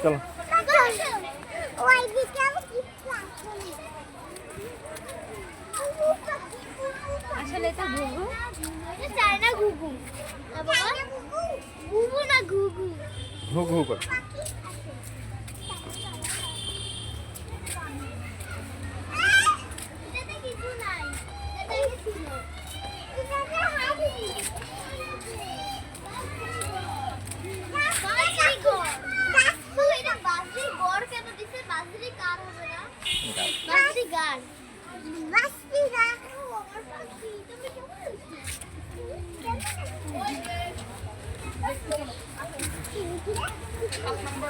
চলো আসলে এটা ঘুঘু, এটা চায়না ঘুঘু না বাবা, ঘুঘু না ঘুঘু, ঘুঘু করে। এটাতে কিছু নাই, এটাতে ছিল, এটাতে হাবি বাজরি গড়, এটা বাজরি গড় কেন দিছে? বাজরি কার হবে না? বাজরি গান, বাজরি গান।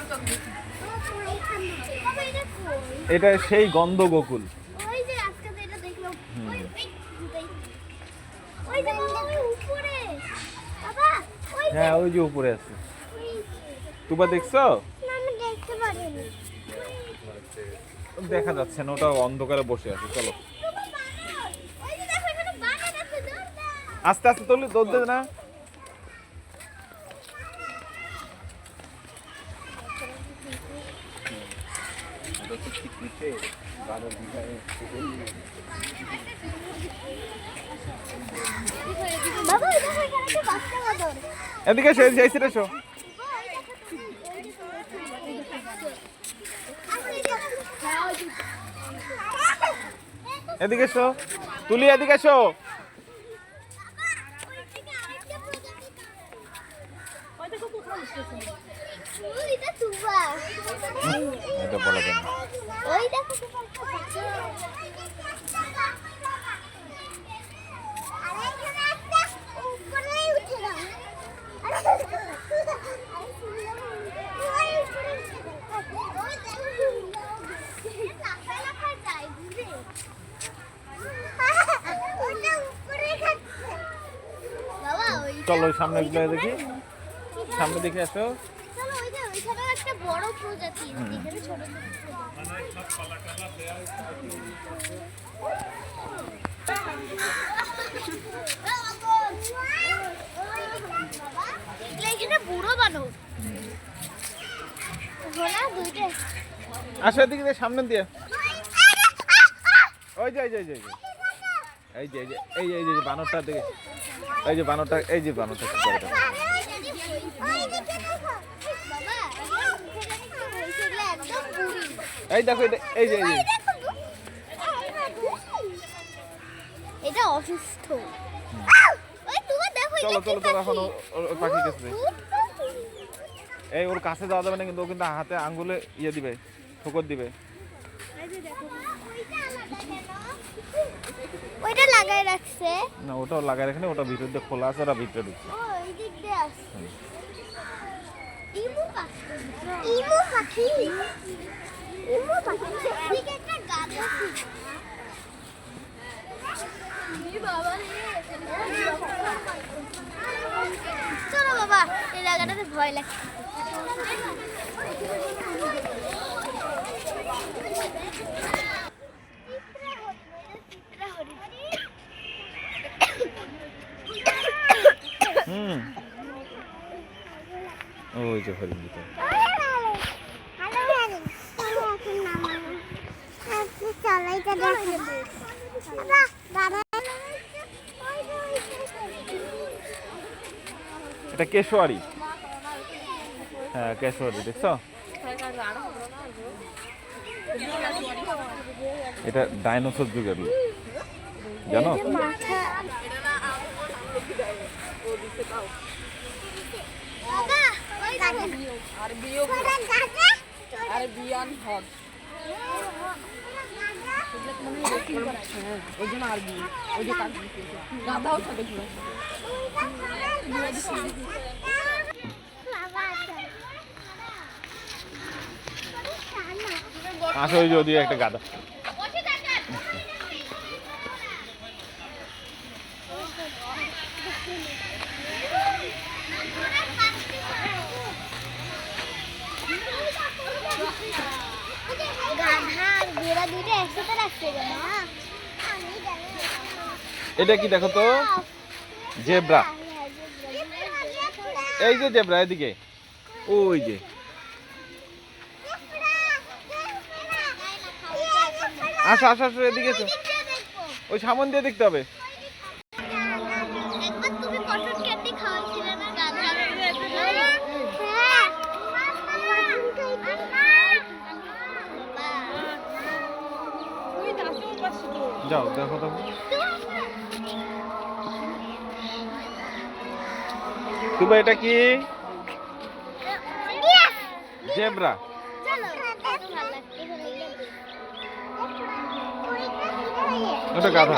তুমি এটা সেই গন্ধ গোকুল। ওই যে আজকে যেটা দেখলাম, ওই যে বাবা ওই উপরে, বাবা ওই হ্যাঁ ওই যে উপরে আছে। তুবা দেখছো? না আমি দেখতে পারিনি। দেখা যাচ্ছে না, ওটা অন্ধকারে বসে আছে। চলো ওই যে দেখো এখানে বানর আছে, দৌড় দাও। আস্তে আস্তে তোলে, দৌড় দে না। বাবা ওই দেখো এখানে একটা বাচ্চা বাঁদর। এদিকে এসো, এই সাইডে এসো। এদিকে এসো, তুলি এদিকে এসো। এটা বলা যায় না। ওই দেখো চলো সামনে গিয়ে দেখি, সামনে দেখে আসো। চলো ওই যে ওইখানে একটা বড় প্রজাতি, এখানে ছোট এখানে বুড়ো বানর ঘোড়া দুইটা। আসো এদিকে দিয়ে, সামনে দিয়ে। ওই যে এই যে এই যে এই যে এই যে এই যে বানরটা দেখে, এই যে বানরটা, এই যে বানরটা কি করে দেখো। এই দেখো এটা, এই যে এই যে এটা অসুস্থ। ওই তুমি দেখো, চলো চলো চলো, এখন ওই পাখি কাছে। এই ওর কাছে যাওয়া যাবে না, কিন্তু ও কিন্তু হাতে আঙ্গুলে ইয়ে দিবে, ঠোকর দিবে। ওইটা লাগাই রাখছে না ওটাও লাগাই রাখেনি, ওটা ভিতর দিয়ে খোলা আছে, ওরা ভিতরে ঢুকছে। ওই দিক দিয়ে আসছে। ইমু পাখি, ইমু পাখি, ইমু পাখি। ঠিক একটা গাধা ছিল। বাবা রে, চলো বাবা, এই জায়গাটাতে ভয় লাগছে। ওই যে হরিণ দুটো। এটা কেশোয়ারি, হ্যাঁ কেশোয়ারি, দেখছো? এটা ডাইনোসর যুগের লোক, জানো? আসো ওই যে ওদিকে একটা গাধা। এটা কি দেখো তো, জেব্রা। এই যে জেব্রা, এদিকে ওই যে আসো আসো আসো, এদিকে এসো। ওই সামন দিয়ে দেখতে হবে। একবার তুমি কটন ক্যান্ডি খাওয়াইছিলে না গাধা? যাও দেখো তো। তুবা এটা কি? জেব্রা। চলো ওটা গাধা।